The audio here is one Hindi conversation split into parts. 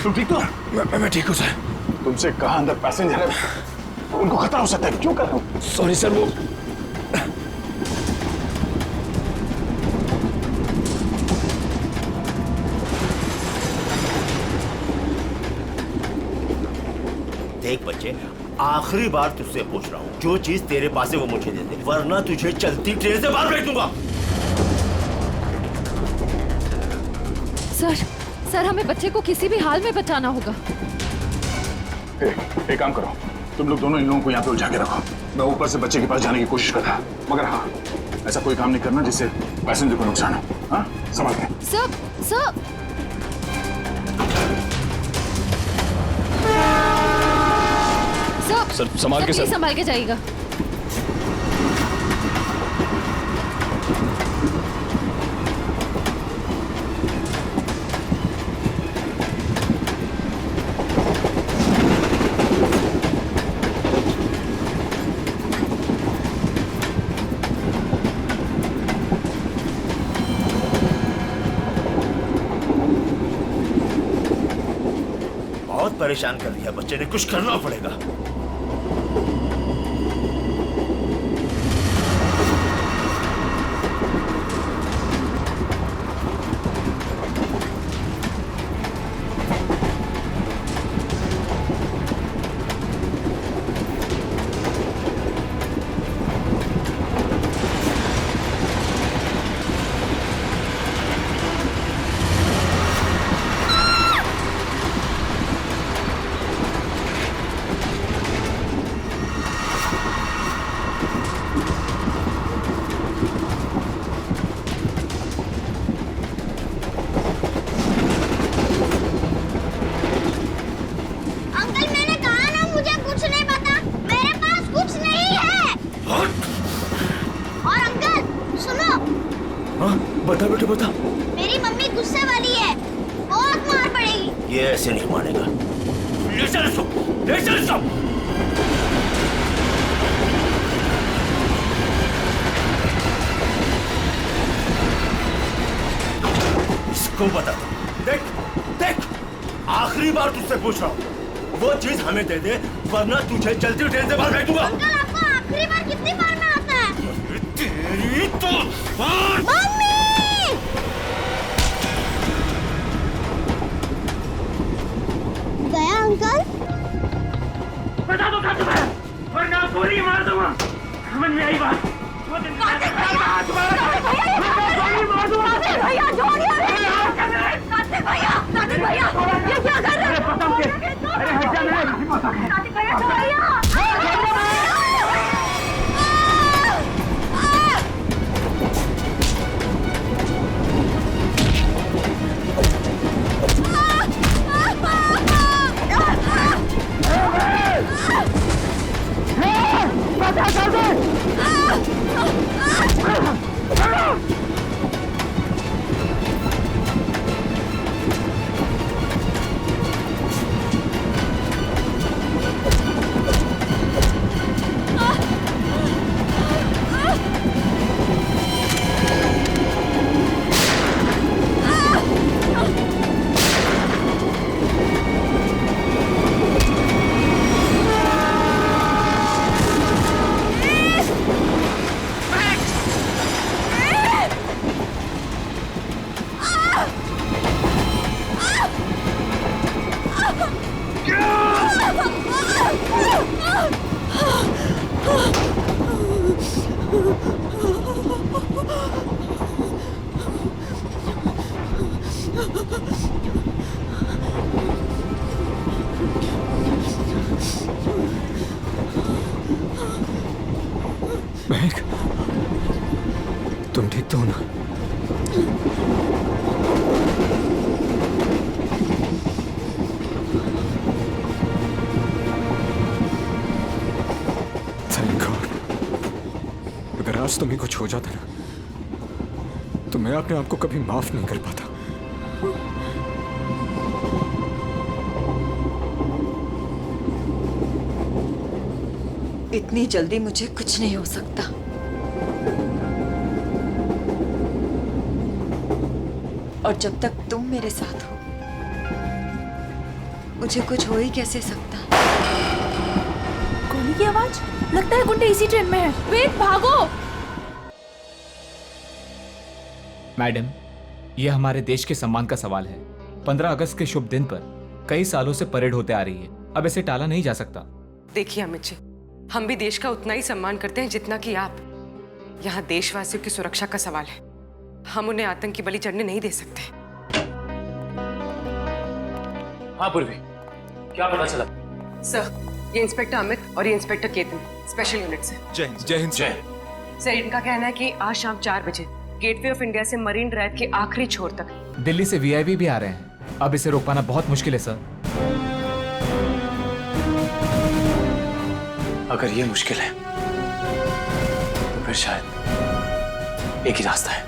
तुम ठीक हो? मैं ठीक हूँ सर। तुमसे कहा अंदर पैसेंजर है, उनको खतरा हो सकता है, क्यों कर रहे हो? सॉरी सर, वो देख बच्चे, आखिरी बार तुझसे पूछ रहा हूँ, जो चीज तेरे पास है वो मुझे दे दे, वरना तुझे चलती ट्रेन से बाहर फेंक दूंगा। सर हमें बच्चे को किसी भी हाल में बचाना होगा। एक काम करो, तुम लोग दोनों इन लोगों को यहाँ पे उलझा के रखो, मैं ऊपर से बच्चे के पास जाने की कोशिश करता, मगर हाँ, ऐसा कोई काम नहीं करना जिससे पैसेंजर को नुकसान हो। हाँ, संभाल के। सर संभाल के, सर संभाल के जाइएगा। बहुत परेशान कर दिया बच्चे ने, कुछ करना पड़ेगा। बता बेटे बता। मेरी मम्मी गुस्से वाली है, बहुत मार पड़ेगी। ये ऐसे नहीं मानेगा। ले चल इसको, ले चल इसको। इसको बता, देख देख, आखिरी बार तुझसे पूछ रहा हूँ, वो चीज हमें दे दे, वरना तुझे चलती ट्रेन से बाहर फेंक दूंगा। अंकल, आपको आखिरी बार कितनी बार में आता है? तेरी तो मम्मी! गया अंकल? बता दो कहाँ है, वरना गोली मार दूंगा। समझ में आई बात? वो दिन भैया ये क्या कर रहे हो? अरे हट जा, मैं महक, तुम ठीक तो हो ना? Thank God. अगर आज तुम्हें कुछ हो जाता ना, तो मैं अपने आप को कभी माफ नहीं कर पाता। इतनी जल्दी मुझे कुछ नहीं हो सकता। और जब तक तुम मेरे साथ हो, मुझे कुछ हो ही कैसे सकता। गोली की आवाज, लगता है गुंडे इसी ट्रेन में है। वेद भागो। मैडम, यह हमारे देश के सम्मान का सवाल है। 15 अगस्त के शुभ दिन पर कई सालों से परेड होते आ रही है, अब इसे टाला नहीं जा सकता। देखिए अमित जी, हम भी देश का उतना ही सम्मान करते हैं जितना कि आप। यहाँ देशवासियों की सुरक्षा का सवाल है, हम उन्हें आतंक की बलि चढ़ने नहीं दे सकते। हाँ पूर्वी, क्या पता चला? सर, ये इंस्पेक्टर अमित और ये इंस्पेक्टर केतन स्पेशल यूनिट से। जय हिंद। जय हिंद। जय। सर, इनका कहना है कि आज शाम 4 बजे गेटवे ऑफ इंडिया से मरीन ड्राइव के आखिरी छोर तक दिल्ली से वीआईपी भी आ रहे हैं, अब इसे रोक पाना बहुत मुश्किल है सर। अगर ये मुश्किल है तो फिर शायद एक ही रास्ता है।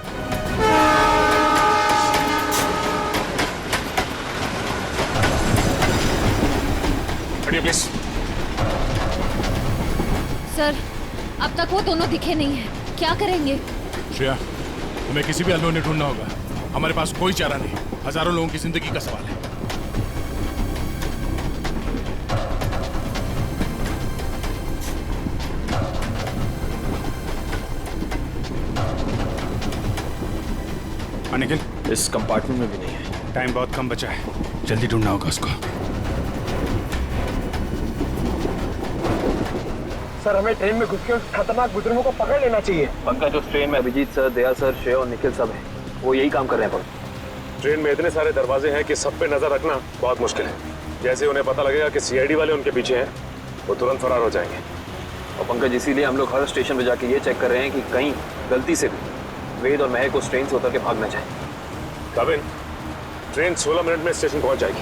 प्लीज। सर, अब तक वो दोनों दिखे नहीं हैं। क्या करेंगे? श्रेया, तुम्हें किसी भी अल्लू ने ढूंढना होगा। हमारे पास कोई चारा नहीं, हजारों लोगों की जिंदगी का सवाल है। निखिल, इस कंपार्टमेंट में भी नहीं है। टाइम बहुत कम बचा है, जल्दी ढूंढना होगा उसको। सर, हमें ट्रेन में घुस के उस खतरनाक बुजुर्गों को पकड़ लेना चाहिए। पंकज, उस ट्रेन में अभिजीत सर, दया सर, श्रेय और निखिल सब हैं। वो यही काम कर रहे हैं। पर ट्रेन में इतने सारे दरवाजे हैं कि सब पे नजर रखना बहुत मुश्किल है। जैसे उन्हें पता लगेगा कि सीआईडी वाले उनके पीछे हैं, वो तुरंत फरार हो जाएंगे। और पंकज, इसीलिए हम लोग हर स्टेशन पे जाके ये चेक कर रहे हैं कि कहीं गलती से भी वेद और महक उस ट्रेन से उतर के भाग ना जाए। कविन, ट्रेन 16 मिनट में स्टेशन पहुंच जाएगी।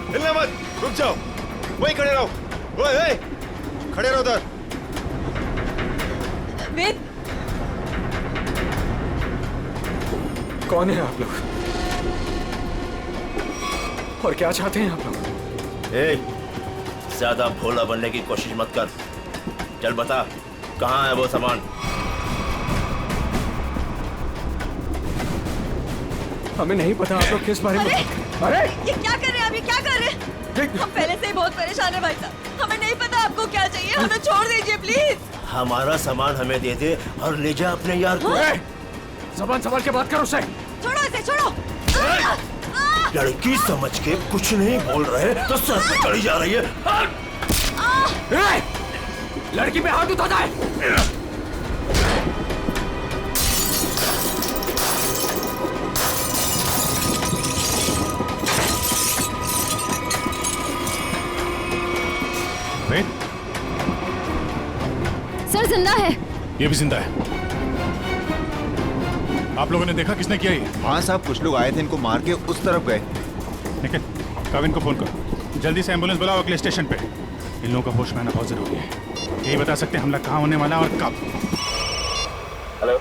हिलना मत, रुक जाओ, वहीं खड़े रहो। ओए, खड़े रहो उधर। वेद, कौन है आप लोग और क्या चाहते हैं आप लोग? ज्यादा भोला बनने की कोशिश मत कर। चल बता, कहाँ है वो सामान? हमें नहीं पता आप लोग किस बारे में। अरे ये क्या कर रहे हैं आप? ये क्या कर रहे हैं? हम पहले से ही बहुत परेशान है भाई साहब। हमें नहीं पता आपको क्या चाहिए, हमें छोड़ दीजिए प्लीज। हमारा सामान हमें दे दे और ले जा अपने यार को। जबान संभाल के बात करो। उसे छोड़ो इसे, छोड़ो। लड़की समझ के कुछ नहीं बोल रहे तो सर पे चढ़ी जा रही है। लड़की पे हाथ उठाता है। सर, जिंदा है। ये भी जिंदा है। आप लोगों ने देखा किसने किया ये? हाँ साहब, कुछ लोग आए थे, इनको मार के उस तरफ गए। निखिल, कविन को फोन करो, जल्दी से एम्बुलेंस बुलाओ अगले स्टेशन पे। इन लोगों का होश में आना बहुत जरूरी है। यही बता सकते हैं हमला कहाँ होने वाला और कब। हेलो,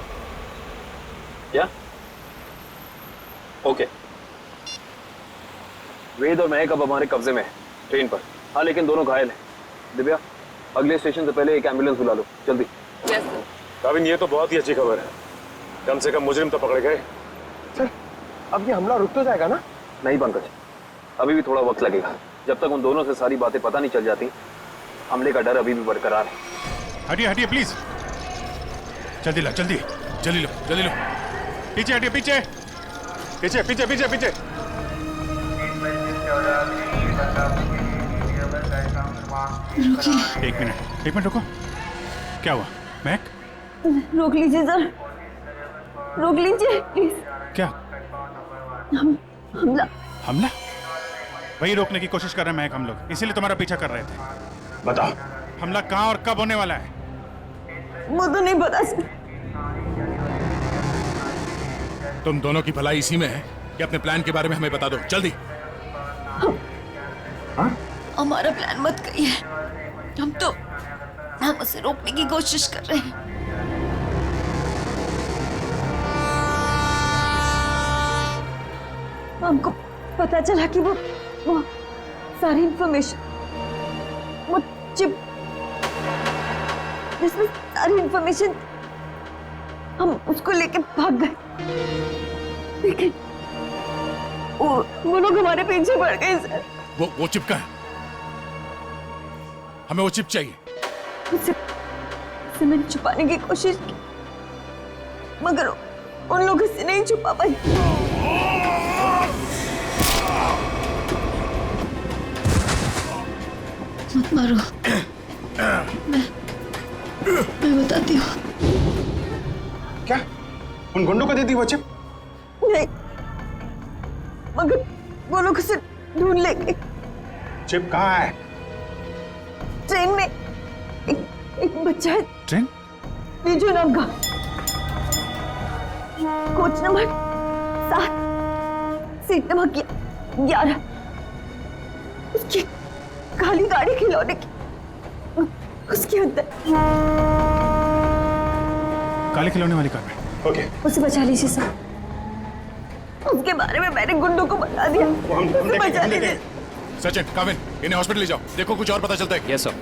क्या? ओके। वेद और महक अब हमारे कब्जे में है, ट्रेन पर। हाँ, लेकिन दोनों घायल हैं। दिव्या, अगले स्टेशन से पहले एक एम्बुलेंस बुला लो, जल्दी। Yes sir. कविन, ये तो बहुत ही अच्छी खबर है। कम से कम मुजरिम तो पकड़े गए। सर, अब ये हमला रुक तो जाएगा ना? नहीं पंकज, अभी भी थोड़ा वक्त लगेगा। जब तक उन दोनों से सारी बातें पता नहीं चल जाती, हमले का डर अभी भी बरकरार है। हटिए हटिए प्लीज, जल्दी लो, जल्दी जल्दी लो, जल्दी लो। पीछे हटिए, पीछे पीछे पीछे पीछे पीछे। एक मिनट रुको। क्या हुआ महक? रोक लीजिए सर, रोक लीजिए प्लीज। क्या? हमला। हमला? वही रोकने की कोशिश कर रहे हैं महक हम लोग, इसीलिए तुम्हारा पीछा कर रहे थे। बताओ, हमला कहाँ और कब होने वाला है? वो तो नहीं पता सर। तुम दोनों की भलाई इसी में है कि अपने प्लान के बारे में हमें बता दो, जल्दी। हमारा प्लान मत कहिए, हम उसे रोकने की कोशिश कर रहे हैं। हमको पता चला कि वो सारी इंफॉर्मेशन चिप जिसमें सारी इंफॉर्मेशन, हम उसको लेके भाग गए, लेकिन वो लोग हमारे पीछे पड़ गए सर। वो चिप का है, हमें वो चिप चाहिए। उसे मैंने छुपाने की कोशिश की, मगर उन लोगों से नहीं छुपा पाई। मत मारो, मैं बताती हूँ। क्या उन गुंडों को देती वो चिप? नहीं, मगर वो लोग उसे ढूंढ लेंगे। चिप कहाँ है? ट्रेन में एक बच्चा है। ट्रेन? बीजू नाम का, कोच नंबर 7, सीट नंबर 11, उसकी काली गाड़ी खिलौने की, उसके अंदर। काले खिलौने वाली कार में। ओके, उसे बचा लीजिए सर। उसके बारे में मैंने गुंडों को बता दिया। उसे बचा लीजिए। सचिन, काविन, इन्हें हॉस्पिटल ले जाओ, देखो कुछ और पता चलता है। Yes sir.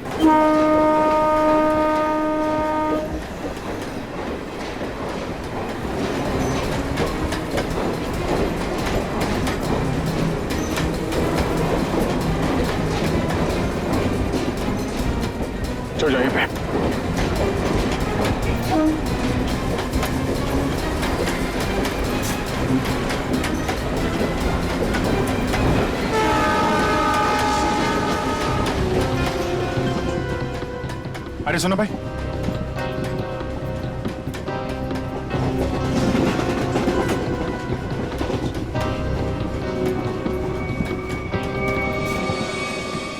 चल जाइए पे। अरे सुनो भाई,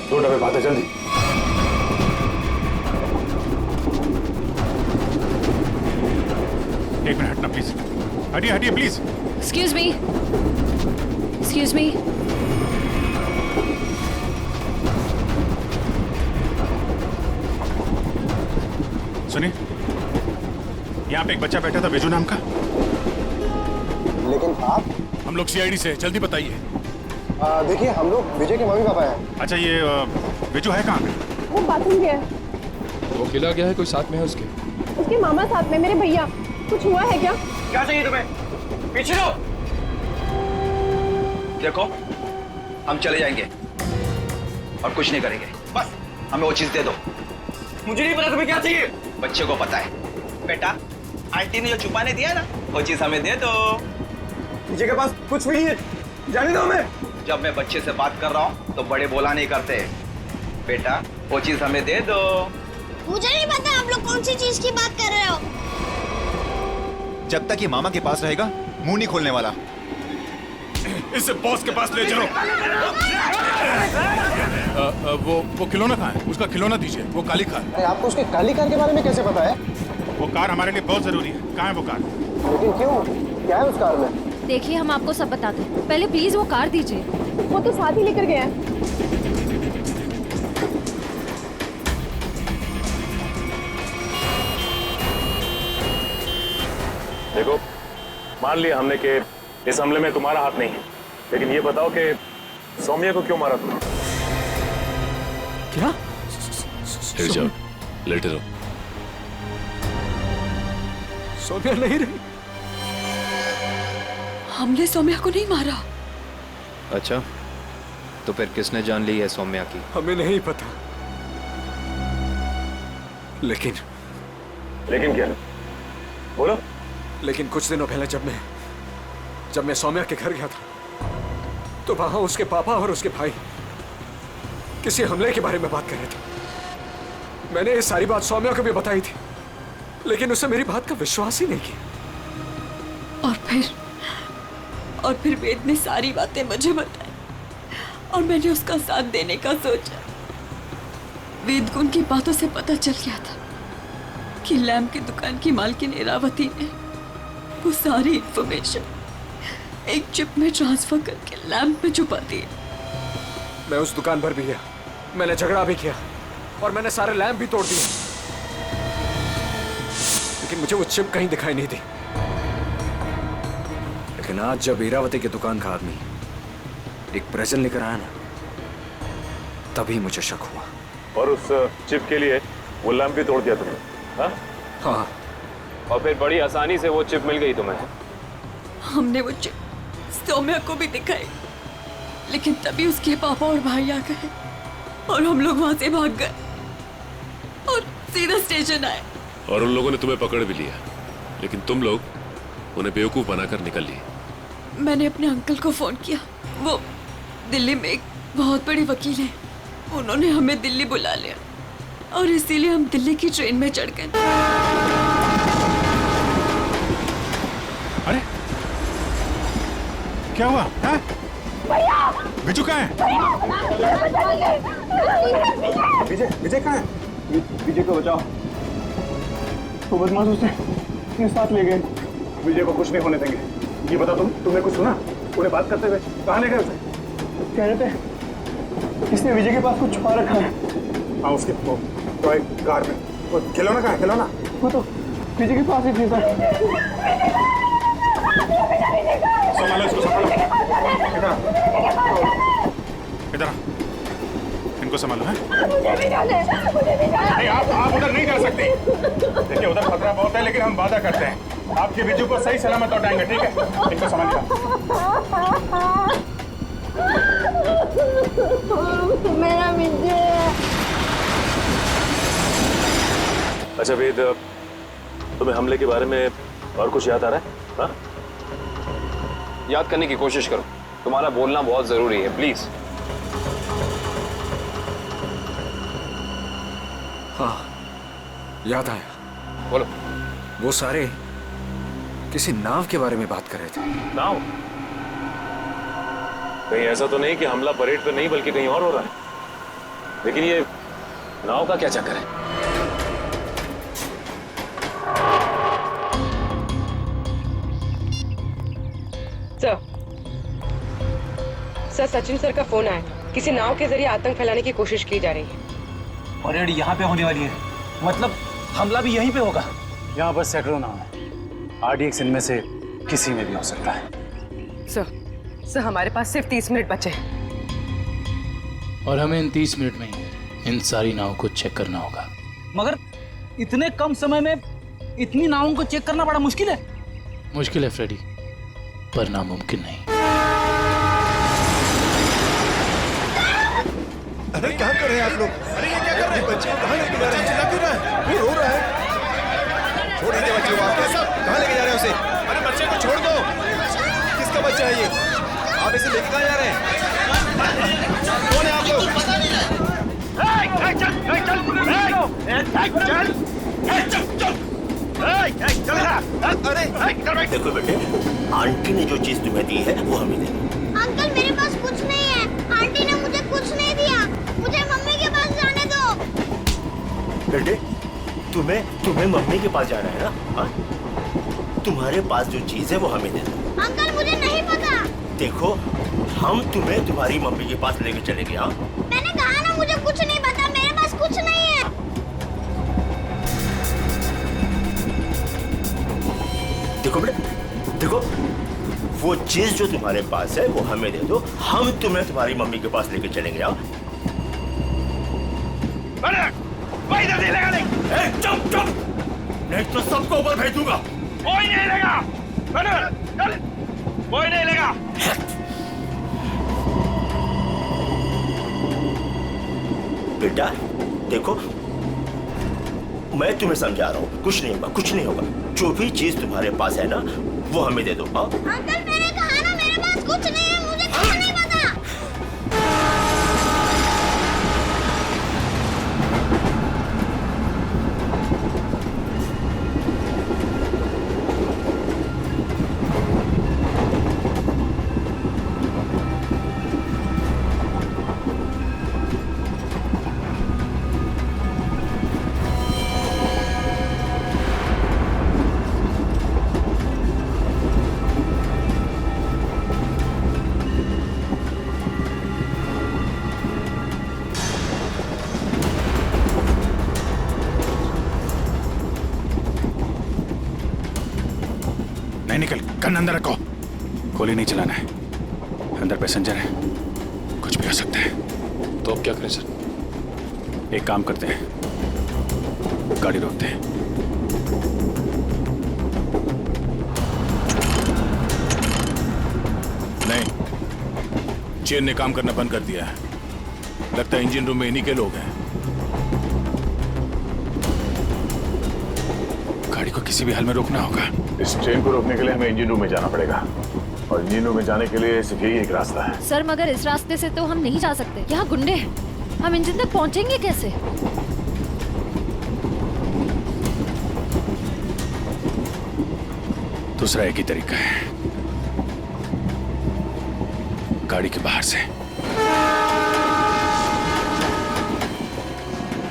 दो डब्बे बात है, जल्दी। एक मिनट हटना प्लीज, हटिए हटिए please. Excuse me, excuse me. सुनिए, यहाँ पे एक बच्चा बैठा था बेजू नाम का। लेकिन आप? हम लोग सीआईडी से, जल्दी बताइए। देखिए, हम लोग विजय के मम्मी पापा हैं। अच्छा, ये बेजू है कहाँ पे? वो बाथरूम गया है। वो खिला गया है, कोई साथ में है उसके? उसके मामा साथ में, मेरे भैया। कुछ हुआ है क्या? क्या चाहिए तुम्हें? पीछे लो। देखो, हम चले जाएंगे और कुछ नहीं करेंगे, बस हमें वो चीज दे दो। मुझे नहीं पता तुम्हें क्या चाहिए। बच्चे को पता है। बेटा, आंटी ने जो छुपाने दिया ना, वो चीज हमें दे दो। विजय के पास कुछ भी नहीं है, जाने दो हमें। जब मैं बच्चे से बात कर रहा हूँ तो बड़े बोला नहीं करते। बेटा, वो चीज हमें दे दो। मुझे नहीं पता आप लोग कौन सी चीज की बात कर रहे हो। जब तक ये मामा के पास रहेगा, मुंह नहीं खोलने वाला। इसे बॉस के पास ले चलो। वो खिलौना कहाँ है? उसका खिलौना दीजिए, वो काली कार। अरे आपको उसके काली कार के बारे में कैसे पता है? वो कार हमारे लिए बहुत जरूरी है। कहाँ है वो कार? लेकिन क्यों? क्या है उस कार में? देखिए, हम आपको सब बताते हैं, पहले प्लीज वो कार दीजिए। वो तो साथ ही लेकर गया है। देखो, मान लिया हमने कि इस हमले में तुम्हारा हाथ नहीं है, लेकिन ये बताओ कि सौम्या को क्यों मारा तुमने? क्या? लेट जाओ, लेटे रहो। सौम्या नहीं रही। हमने सौम्या को नहीं मारा। अच्छा, तो फिर किसने जान ली है सौम्या की? हमें नहीं पता, लेकिन क्या? बोलो। लेकिन कुछ दिनों पहले जब मैं सौम्या के घर गया था, तो वहां उसके पापा और उसके भाई किसी हमले के बारे में बात कर रहे थे। मैंने ये सारी बात सौम्या को भी बताई थी, लेकिन उसने मेरी बात का विश्वास ही नहीं किया। और फिर वेद ने सारी बातें मुझे बताई और मैंने उसका साथ देने का सोचा। वेद को उनकी बातों से पता चल गया था कि लैम्प की दुकान की मालकिन इरावती ने वो सारी इंफॉर्मेशन एक चिप में ट्रांसफर करके लैम्प में छुपा दी। मैं उस दुकान पर भी गया, मैंने झगड़ा भी किया और मैंने सारे लैम्प भी तोड़ दिए, लेकिन मुझे वो चिप कहीं दिखाई नहीं दी। लेकिन आज जब इरावती की दुकान का आदमी एक प्रेजेंट लेकर आया ना, तभी मुझे शक हुआ। और उस चिप के लिए वो लैंप भी तोड़ दिया तुमने। हाँ हाँ, और फिर बड़ी आसानी से वो चिप मिल गई तुम्हें। हमने वो चिप सौम्या को भी दिखाई, लेकिन तभी उसके पापा और भाई आ गए और हम लोग वहां से भाग गए और सीधा स्टेशन आए। और उन लोगों ने तुम्हें पकड़ भी लिया, लेकिन तुम लोग उन्हें बेवकूफ बनाकर निकल लिए। मैंने अपने अंकल को फोन किया, वो दिल्ली में एक बहुत बड़ी वकील है, उन्होंने हमें दिल्ली बुला लिया और इसीलिए हम दिल्ली की ट्रेन में चढ़ गए। अरे क्या हुआ? बिजू कहाँ है? विजय कहाँ है? विजय को बचाओ, तो बदमाश उसे अपने साथ ले गए। विजय को कुछ नहीं होने देंगे। ये बता तुमने कुछ सुना? उन्हें बात करते हुए कहाँ ले गए उसे? कह रहे थे इसने विजय के पास कुछ छुपा रखा है। हाँ, उसके टॉय कार में। वो खिलौना कहाँ है? खिलौना वो तो विजय के पास ही थी सर। संभालो इसको, संभालो। इधर इनको संभालो है। नहीं, आप उधर नहीं जा सकते। देखिए उधर खतरा बहुत है, लेकिन हम वादा करते हैं आपके बिज्जू को सही सलामत लौटाएंगे, ठीक है? इनको संभालिए। मेरा बिज्जू। अच्छा वेद, तुम्हें हमले के बारे में और कुछ याद आ रहा है? हाँ? याद करने की कोशिश करो, तुम्हारा बोलना बहुत जरूरी है, प्लीज। हाँ, याद आया। बोलो। वो सारे किसी नाव के बारे में बात कर रहे थे। नाव? कहीं ऐसा तो नहीं कि हमला परेड पे नहीं बल्कि कहीं और हो रहा है? लेकिन ये नाव का क्या चक्कर है? सर, सचिन सर का फोन आया, किसी नाव के जरिए आतंक फैलाने की कोशिश की जा रही है। परेड यहाँ पे होने वाली है, मतलब हमला भी यहीं पे होगा। यहाँ बस सैकड़ों नाव है, RDX इनमें से किसी में भी हो सकता है। सर हमारे पास सिर्फ 30 मिनट बचे हैं। और हमें इन 30 मिनट में ही इन सारी नावों को चेक करना होगा। मगर इतने कम समय में इतनी नावों को चेक करना बड़ा मुश्किल है। मुश्किल है फ्रेडी, पर नामुमकिन नहीं। अरे क्या कर रहे हैं आप लोग? अरे ये क्या कर रहे हैं? बच्चे कहाँ लेके जा रहे हैं? चिल्ला क्यों रहा है? वो रो रहा है। छोड़ दीजिए बच्चे को, आप कहाँ लेके जा रहे हैं उसे? अरे बच्चे को छोड़ दो। किसका बच्चा है ये? आप इसे लेके कहाँ जा रहे हैं? कौन है आप लोग? देखो बेटे, आंटी ने जो चीज तुम्हें दी है वो हमें दे। अंकल मेरे पास कुछ नहीं है, आंटी ने मुझे कुछ नहीं दिया, मुझे मम्मी के पास जाने दो। बेटे, तुम्हें मम्मी के पास जाना है ना? हाँ? तुम्हारे पास जो चीज है वो हमें दे दो। अंकल मुझे नहीं पता। देखो, हम तुम्हें तुम्हारी मम्मी के पास लेके चलेंगे। हाँ? मैंने कहा ना मुझे कुछ नहीं पता, मेरे पास कुछ नहीं है। देखो बेटे, देखो, वो चीज जो तुम्हारे पास है वो हमें दे दो, हम तुम्हें तुम्हारी मम्मी के पास लेके चलेंगे। हाँ? चुप चुप, नहीं तो सबको ऊपर भेज दूंगा। कोई नहीं लेगा। चल, कोई नहीं लेगा। बेटा देखो, मैं तुम्हें समझा रहा हूँ, कुछ नहीं होगा, कुछ नहीं होगा। जो भी चीज तुम्हारे पास है ना वो हमें दे दो। हाँ? अंकल मैंने कहा ना मेरे पास कुछ नहीं है, मुझे कुछ नहीं पता। नहीं निकल, गन अंदर रखो। गोली नहीं चलाना है, अंदर पैसेंजर है, कुछ भी हो सकता है। तो अब क्या करें सर? एक काम करते हैं, गाड़ी रोकते हैं। नहीं, चेन ने काम करना बंद कर दिया है। लगता है इंजन रूम में इन्हीं के लोग हैं। गाड़ी को किसी भी हाल में रोकना होगा। इस ट्रेन को रोकने के लिए हमें इंजन रूम में जाना पड़ेगा, और इंजन रूम में जाने के लिए सिर्फ यही एक रास्ता है। सर मगर इस रास्ते से तो हम नहीं जा सकते, यहाँ गुंडे हैं। हम इंजन तक पहुँचेंगे कैसे? दूसरा एक ही तरीका है, गाड़ी के बाहर से।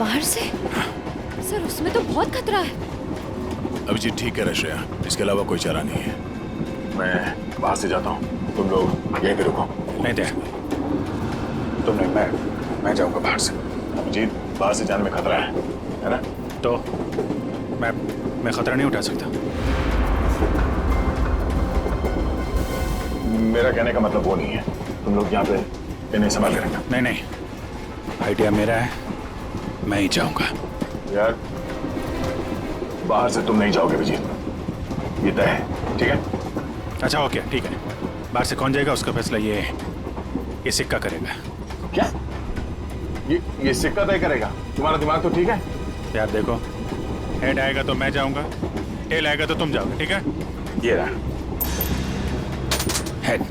बाहर से? सर उसमें तो बहुत खतरा है। अभिजीत ठीक है रश्या, इसके अलावा कोई चारा नहीं है। मैं बाहर से जाता हूँ, तुम लोग यहीं पे रुको। नहीं दे, तुम नहीं, मैं जाऊंगा बाहर से। अभिजीत, बाहर से जाने में खतरा है ना? तो मैं खतरा नहीं उठा सकता। मेरा कहने का मतलब वो नहीं है। तुम लोग यहाँ पे इन्हें संभाल करेंगे। नहीं, आइडिया मेरा है, मैं ही जाऊंगा। यार, बाहर से तुम नहीं जाओगे अभिजीत, ये तय है, ठीक है? अच्छा ओके, ठीक है। बाहर से कौन जाएगा उसका फैसला ये सिक्का करेगा। क्या? ये सिक्का तय करेगा? तुम्हारा दिमाग तो ठीक है? यार देखो, हेड आएगा तो मैं जाऊंगा, टेल आएगा तो तुम जाओगे, ठीक है? ये रहा हेड।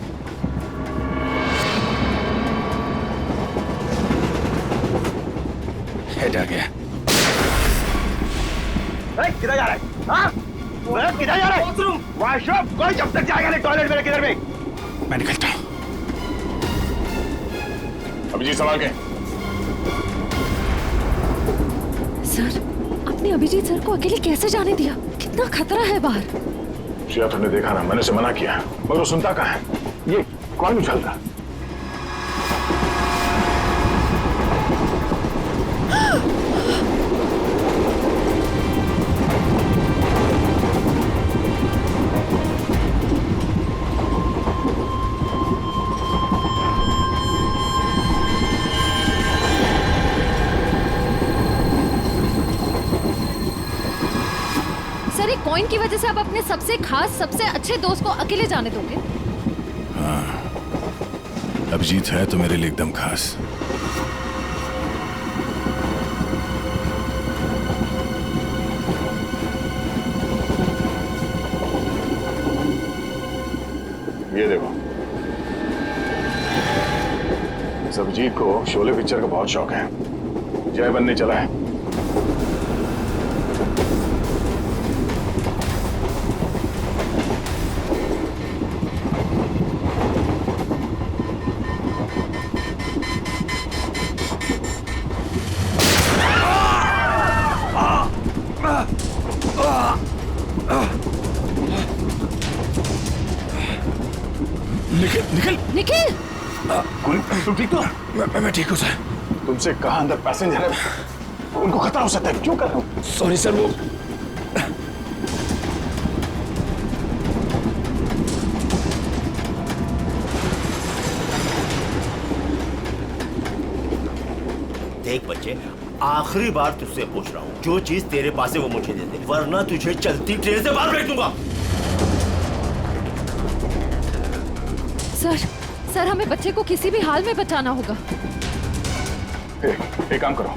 हेड आ गया। किधर जा रहा है? हाँ? किधर जा रहा है? वॉशरूम, वॉशरूम, कोई जब तक जाएगा नहीं टॉयलेट में, किधर में? मैं निकलता हूँ। अभिजीत संभाल के। सर, आपने अभिजीत सर को अकेले कैसे जाने दिया? कितना खतरा है बाहर। श्रेया, तुमने देखा ना, मैंने उसे मना किया, मगर वो सुनता कहाँ है? ये कौन उछलता? सर, एक कॉइन की वजह से आप अपने सबसे खास, सबसे अच्छे दोस्त को अकेले जाने दोगे? हाँ, अभिजीत है तो मेरे लिए एकदम खास। ये देखो, इस अभिजीत को शोले पिक्चर का बहुत शौक है, जय बनने चला है। निखिल! तुम ठीक हो? मैं ठीक हूँ सर। तुमसे कहा अंदर पैसेंजर है, उनको खतरा हो सकता है, क्यों कर रहे हो? सॉरी सर, वो देख बच्चे, आखिरी बार तुझसे पूछ रहा हूँ, जो चीज तेरे पास है वो मुझे दे दे, वरना तुझे चलती ट्रेन से बाहर फेंक दूंगा। सर, हमें बच्चे को किसी भी हाल में बचाना होगा। एक काम करो,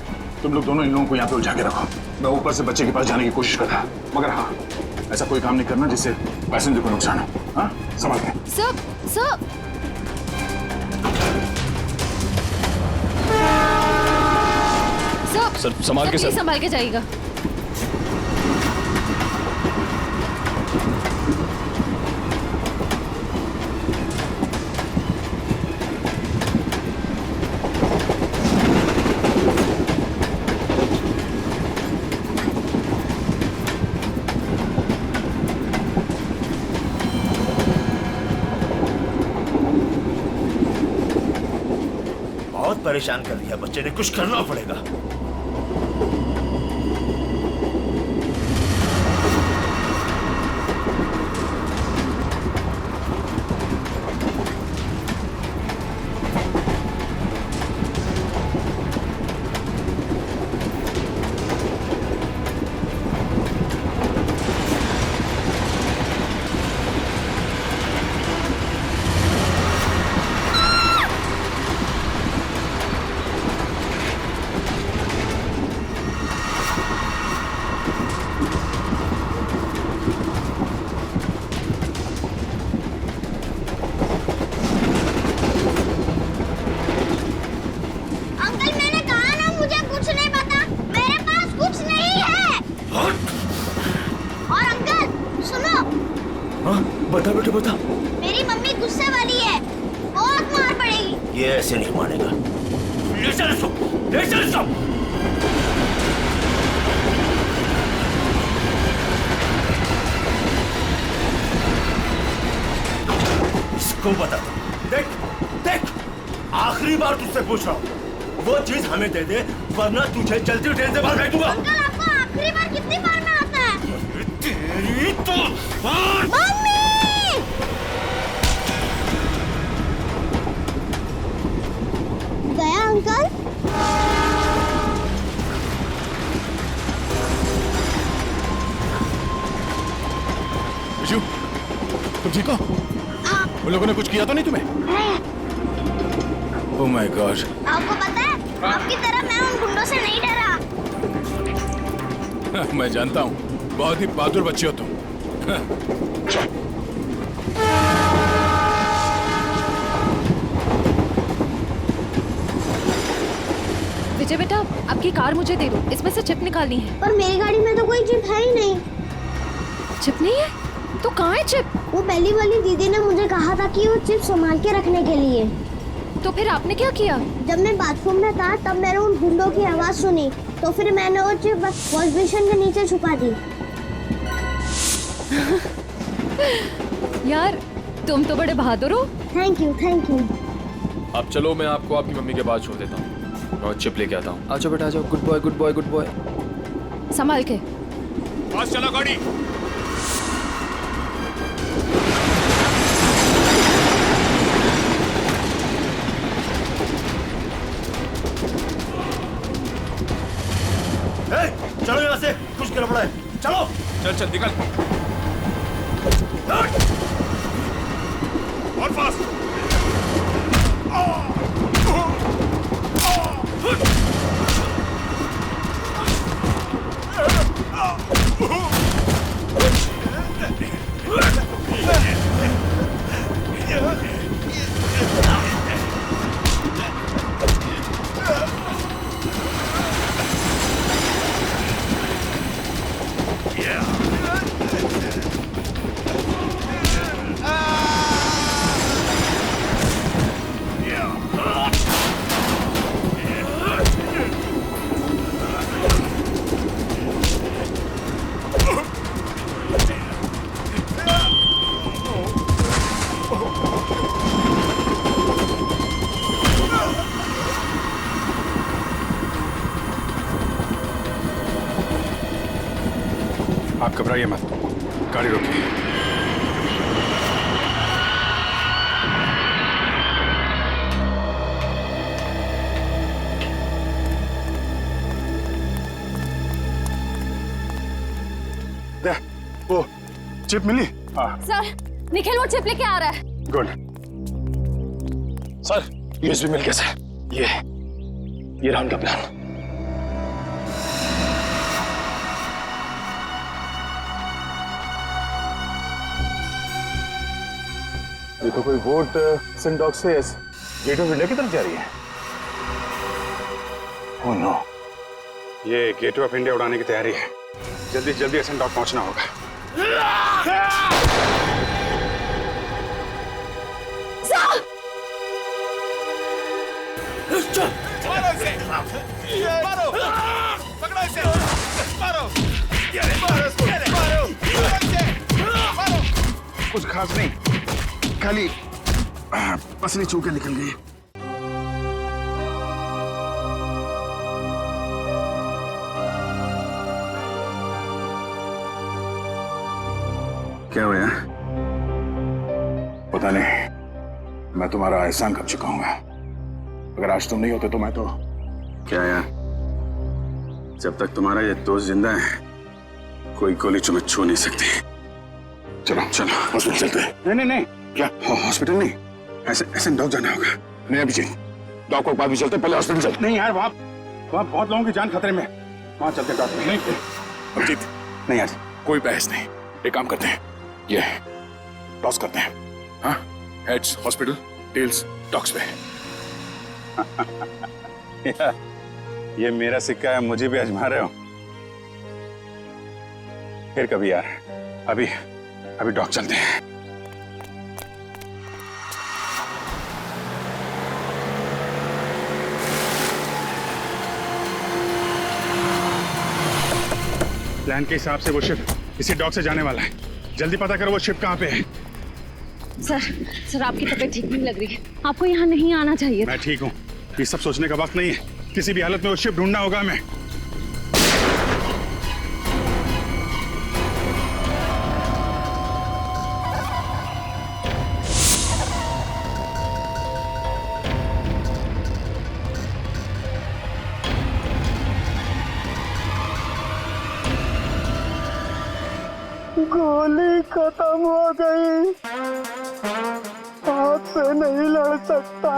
तुम लोग दोनों इन लोगों को यहाँ पे उलझा के रखो। मैं ऊपर से बच्चे के पास जाने की कोशिश करता, मगर हाँ, ऐसा कोई काम नहीं करना जिससे पैसेंजर को नुकसान हो। हाँ, संभाल के। सर, संभाल के। सर संभाल के जाइएगा। बहुत परेशान कर दिया बच्चे ने, कुछ करना पड़ेगा। हाँ बता बेटा बता। मेरी मम्मी गुस्से वाली है, बहुत मार पड़ेगी। ये ऐसे नहीं मानेगा। ले चल इसको, ले चल इसको। इसको बता। देख देख, आखिरी बार तुझसे पूछ रहा हूँ, वो चीज हमें दे दे वरना तुझे चलती ट्रेन से बाहर फेंक दूंगा। अंकल आपको आखिरी बार कितनी बार में आता है? तेरी तो मम्मी! गया अंकल? विशु, तुम ठीक हो? उन लोगों ने कुछ किया तो नहीं तुम्हें? Oh my God. आपको पता है, आपकी तरह मैं उन गुंडों से नहीं डरा। मैं जानता हूँ, बहुत ही बहादुर बच्ची हो तुम। विजय बेटा, आपकी कार मुझे दे दो, इसमें से चिप निकालनी है। पर मेरी गाड़ी में तो कोई चिप है ही नहीं। चिप नहीं है? तो कहाँ है चिप? वो पहली वाली दीदी ने मुझे कहा था कि वो चिप संभाल के रखने के लिए। तो फिर आपने क्या किया? जब मैं बाथरूम में था तब मैंने उन गुंडों की आवाज सुनी, तो फिर मैंने वो चिप वॉश बेसिन के नीचे छुपा दी। यार तुम तो बड़े बहादुर हो। Thank you thank you. अब चलो, मैं आपको आपकी मम्मी के पास छोड़ देता हूँ और चिप लेके आता हूँ। आ जाओ बेटा, आ जाओ। Good boy good boy good boy. संभाल के। पास चला गाड़ी। चलो यहाँ से, कुछ गड़बड़ है। चलो चल चल निकल। और फास्ट। आप घबराइए मत, गाड़ी रोकिए। वो चिप मिली? हाँ सर, निखिल वो चिप लेके आ रहा है। गुड। सर, यूएसबी मिल गया सर। ये रहा उनका प्लान। ये तो कोई वोट सिंडॉक से गेट ऑफ इंडिया की तरफ जा रही है। ओह नो, ये गेट ऑफ इंडिया उड़ाने की तैयारी है। जल्दी जल्दी एसेंडॉक पहुंचना होगा। मारो, पकड़ो इसे, मारो, मारो इसको, मारो। कुछ खास नहीं, खाली पसली चूके निकल गई। क्या हुआ? पता नहीं, मैं तुम्हारा एहसान कब चुकाऊंगा। अगर आज तुम नहीं होते तो मैं तो क्या यार, जब तक तुम्हारा ये दोस्त जिंदा है कोई गोली तुम्हें छू नहीं सकती। चलो चलो हॉस्पिटल चलते हैं। नहीं नहीं नहीं, क्या हॉस्पिटल नहीं, ऐसे डॉग जाना होगा। नहीं अभिजीत, डॉग को बाद में चलते, पहले हॉस्पिटल चलते। नहीं यार, वहाँ बहुत लोगों की जान खतरे में, वहाँ चलते डॉक्टर। नहीं अभिजीत, नहीं यार, कोई बहस नहीं। एक काम करते हैं, ये टॉस करते हैं। हाँ, हेड्स हॉस्पिटल, टेल्स डॉग्स पे। ये मेरा सिक्का है, मुझे भी आजमा रहे हो? फिर कभी यार, अभी अभी डॉक चलते हैं। प्लान के हिसाब से वो शिप इसी डॉक से जाने वाला है। जल्दी पता करो वो शिप कहाँ पे है। सर आपकी तबीयत ठीक नहीं लग रही है, आपको यहाँ नहीं आना चाहिए। मैं ठीक हूँ, ये सब सोचने का वक्त नहीं है। किसी भी हालत में वो शिप ढूंढना होगा हमें। गोली खत्म हो गई, हाथ से नहीं लड़ सकता।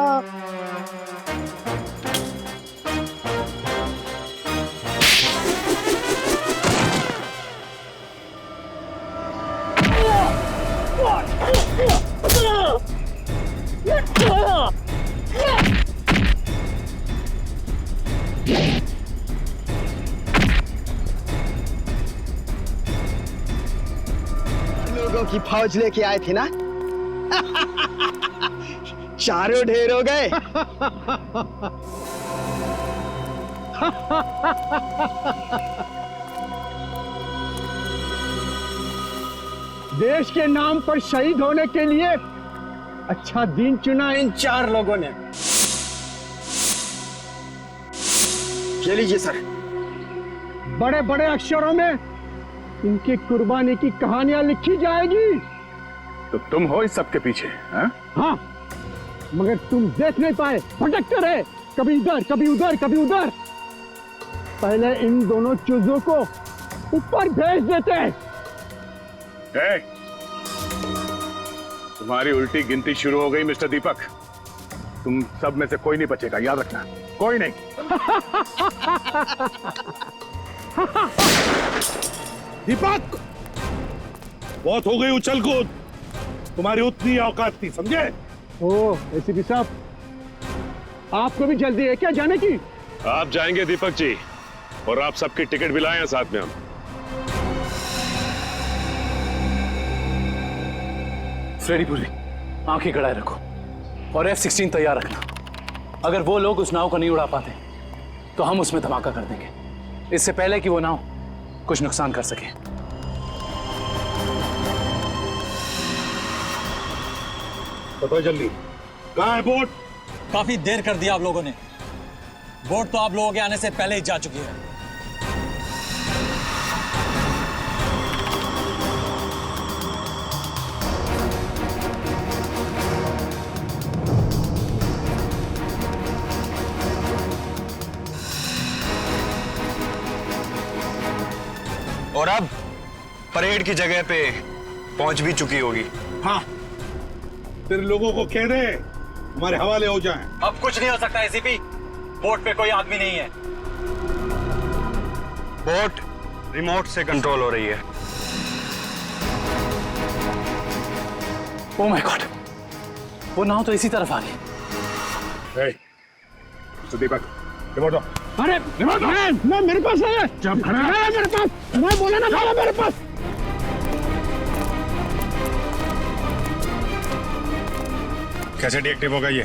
लोगों की फौज लेके आए थे ना, चारों ढेर हो गए। देश के नाम पर शहीद होने के लिए अच्छा दिन चुना इन 4 लोगों ने। ये लीजिए सर, बड़े बड़े अक्षरों में इनकी कुर्बानी की कहानियां लिखी जाएगी। तो तुम हो इस सब के पीछे? हाँ, मगर तुम देख नहीं पाए, भटकते रहे, कभी इधर कभी उधर कभी उधर। पहले इन दोनों चूजों को ऊपर भेज देते। तुम्हारी उल्टी गिनती शुरू हो गई मिस्टर दीपक। तुम सब में से कोई नहीं बचेगा, याद रखना, कोई नहीं। दीपक, बहुत हो गई उछल कूद, तुम्हारी उतनी औकात थी, समझे? ओ एसीपी साहब, आपको भी जल्दी है क्या जाने की? आप जाएंगे दीपक जी, और आप सबकी टिकट भी लाए हैं साथ में हम। फ्रेडी पूरी आंखें गड़ाए रखो और F-16 तैयार रखना। अगर वो लोग उस नाव को नहीं उड़ा पाते तो हम उसमें धमाका कर देंगे, इससे पहले कि वो नाव कुछ नुकसान कर सके। बताओ जल्दी, कहाँ है बोट? काफी देर कर दिया आप लोगों ने। बोट तो आप लोगों के आने से पहले ही जा चुकी है। और अब परेड की जगह पे पहुंच भी चुकी होगी। हाँ, फिर लोगों को कह दे हमारे हवाले हो जाएं। अब कुछ नहीं हो सकता एसीपी, बोट पे कोई आदमी नहीं है। बोट रिमोट से कंट्रोल हो रही है। ओह माय गॉड, वो नाव तो इसी तरफ आ रही है। तो दीपक, रिमोट दो। अरे मैं मेरे पास है। जब खड़ा है मेरे पास, मैं बोला ना था मेरे पास। कैसे डीएक्टिव होगा ये?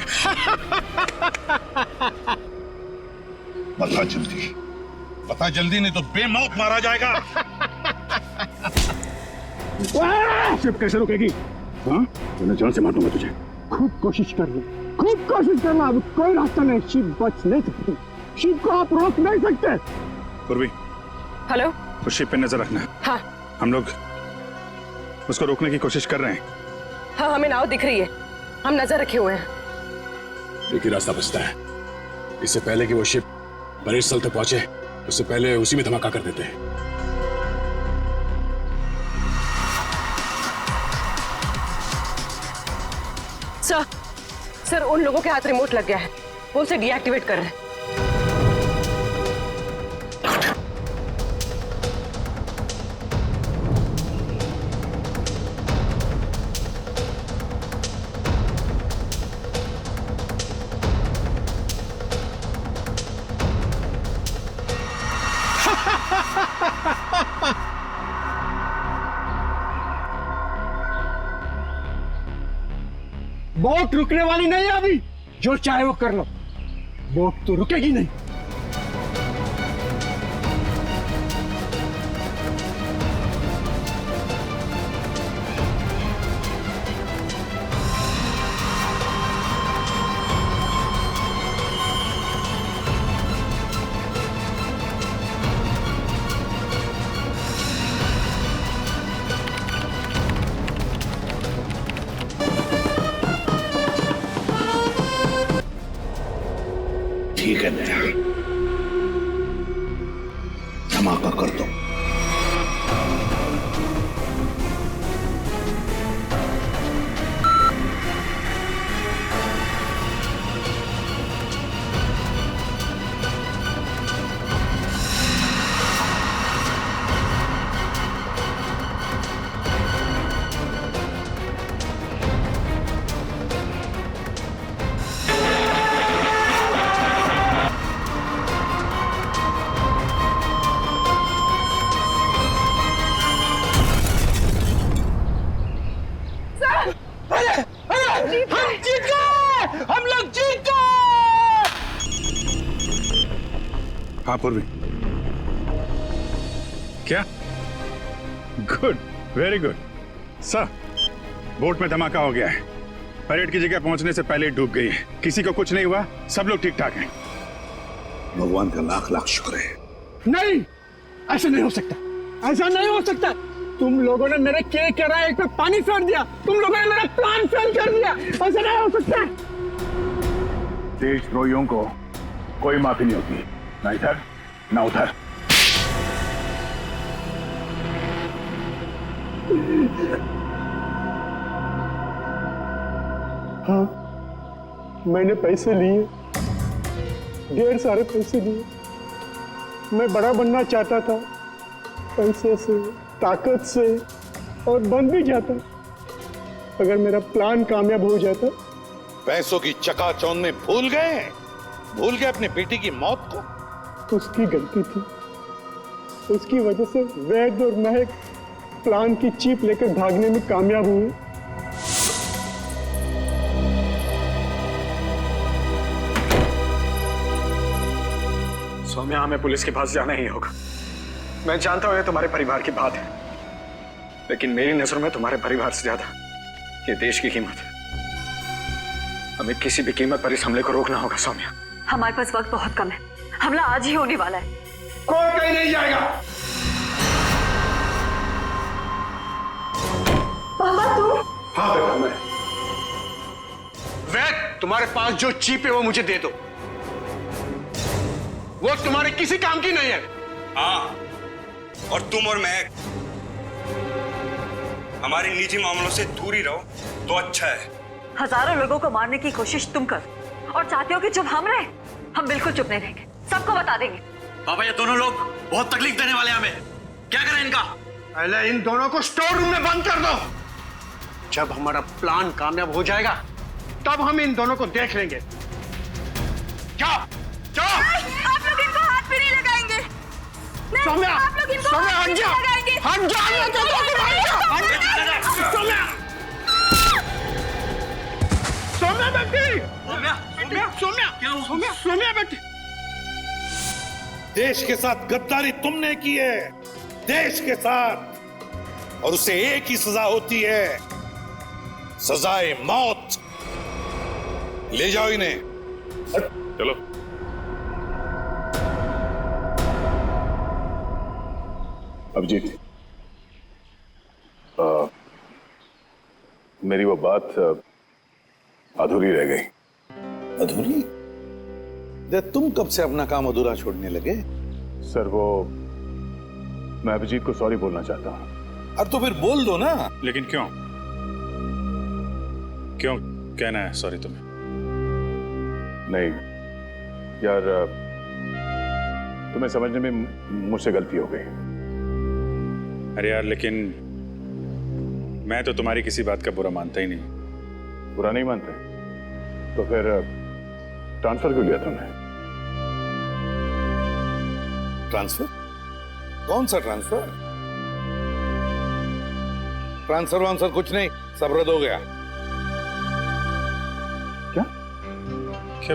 पता जल्दी नहीं तो बेमौत मारा जाएगा। शिप कैसे रुकेगी? हाँ, मैं जान से मार दूंगा तुझे। खूब कोशिश कर लो, खूब कोशिश करना, अब कोई रास्ता नहीं, शिप बच नहीं सकती, शिप को आप रोक नहीं सकते। पूर्वी, हेलो, उस शिप पे नजर रखना। हाँ, हम लोग उसको रोकने की कोशिश कर रहे हैं। हाँ, हमें नाव दिख रही है, हम नजर रखे हुए हैं। एक ही रास्ता बचता है, इससे पहले कि वो शिप परेड स्थल तक पहुंचे, उससे पहले उसी में धमाका कर देते हैं। सर, उन लोगों के हाथ रिमोट लग गया है, वो उसे डीएक्टिवेट कर रहे हैं। बोट रुकने वाली नहीं है अभी। जो चाहे वो कर लो, बोट तो रुकेगी नहीं। ठीक है बेटा, धमाका कर दो। हाँ पूर्वी, क्या? Good, very good sir. Boat में धमाका हो गया है। परेड की जगह पहुंचने से पहले डूब गई है। किसी को कुछ नहीं हुआ, सब लोग ठीक ठाक हैं। भगवान का लाख लाख शुक्र है। नहीं, ऐसा नहीं हो सकता, ऐसा नहीं हो सकता। तुम लोगों ने मेरे केक के राइट पे पानी फेर दिया, तुम लोगों ने मेरा प्लान फेल कर दिया। ऐसा नहीं हो सकता। देशद्रोहियों को कोई माफी नहीं होती, ना इधर ना उधर। हाँ, मैंने पैसे लिए, ढेर सारे पैसे लिए। मैं बड़ा बनना चाहता था, पैसे से, ताकत से, और बन भी जाता अगर मेरा प्लान कामयाब हो जाता। पैसों की चकाचौंध में भूल गए अपनी बेटी की मौत को। उसकी गलती थी, उसकी वजह से वैद और महक प्लान की चीप लेकर भागने में कामयाब हुए। सौम्या, हमें पुलिस के पास जाना ही होगा। मैं जानता हूं ये तुम्हारे परिवार की बात है, लेकिन मेरी नजरों में तुम्हारे परिवार से ज्यादा ये देश की कीमत है। हमें किसी भी कीमत पर इस हमले को रोकना होगा सौम्या। हमारे पास वक्त बहुत कम है, हमला आज ही होने वाला है। कोई कहीं नहीं जाएगा। पापा तुम? हाँ बेटा, मैं। वैद, तुम्हारे पास जो चीप है वो मुझे दे दो। वो तुम्हारे किसी काम की नहीं है। हाँ, और तुम और मैं हमारे निजी मामलों से दूर ही रहो तो अच्छा है। हजारों लोगों को मारने की कोशिश तुम कर और चाहते हो कि चुप हम रहे? हम बिल्कुल चुप नहीं रहेंगे, सबको बता देंगे। पापा, ये दोनों लोग बहुत तकलीफ देने वाले हैं हमें। क्या करें इनका? पहले इन दोनों को स्टोर रूम में बंद कर दो। जब हमारा प्लान कामयाब हो जाएगा, तब हम इन दोनों को देख लेंगे। जाओ, जाओ। आप लोग इनको हाथ भी नहीं लगाएंगे। सौम्या, आप लोग इनको सौम्या, हाथ भी नहीं लगाएंगे। हट जाओ। सौम्या बेटी, सौम्या बेटी। देश के साथ गद्दारी तुमने की है, देश के साथ, और उसे एक ही सजा होती है, सजाए मौत। ले जाओ इन्हें। चलो। अभिजीत, मेरी वो बात अधूरी रह गई। अधूरी? तुम कब से अपना काम अधूरा छोड़ने लगे? सर, वो मैं अभिजीत को सॉरी बोलना चाहता हूँ। अब तो फिर बोल दो ना। लेकिन क्यों क्यों कहना है सॉरी तुम्हें? नहीं यार, तुम्हें समझने में मुझसे गलती हो गई। अरे यार, लेकिन मैं तो तुम्हारी किसी बात का बुरा मानता ही नहीं। बुरा नहीं मानते? तो फिर ट्रांसफर क्यों लिया तुमने? ट्रांसफर? कौन सा ट्रांसफर? ट्रांसफर वांसफर कुछ नहीं, सब रद्द हो गया। कि